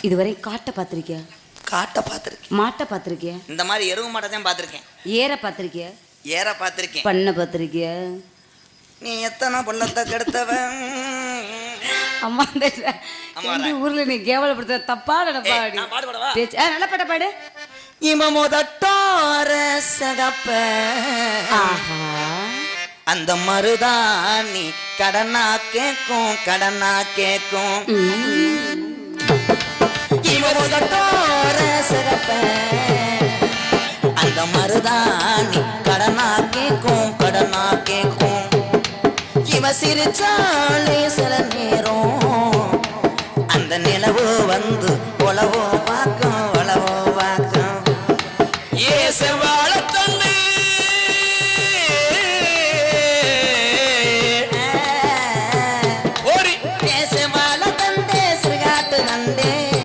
இதுவரை காட்டை பார்த்திருக்கியா? காட்டை பார்த்துருக்கேன். மாட்டை பார்த்திருக்கியா? இந்த மாதிரி எருவு மாட்டை தான் பார்த்துருக்கேன். ஏற பார்த்திருக்கியா? ஏற பார்த்துருக்கேன். பண்ண பார்த்திருக்கியா? நீ எத்தனை பள்ளத்தை கெடுத்தவன் அம்மா இந்த ஊர்ல நீ கேவலப்படுத்த தப்பா நடப்பா. நல்ல பாட்ட பாடு. இம முதட்டோர சகப்ப அந்த மருதாணி கடனா கேக்கும் கடனா கேக்கும். இம முதட்டோர சகப்ப அந்த மருதாணி கடனா கேக்கும் கடனா கேக்கும். இவ சிரிச்சாலே சில நேரம் அந்த நிலவு வந்து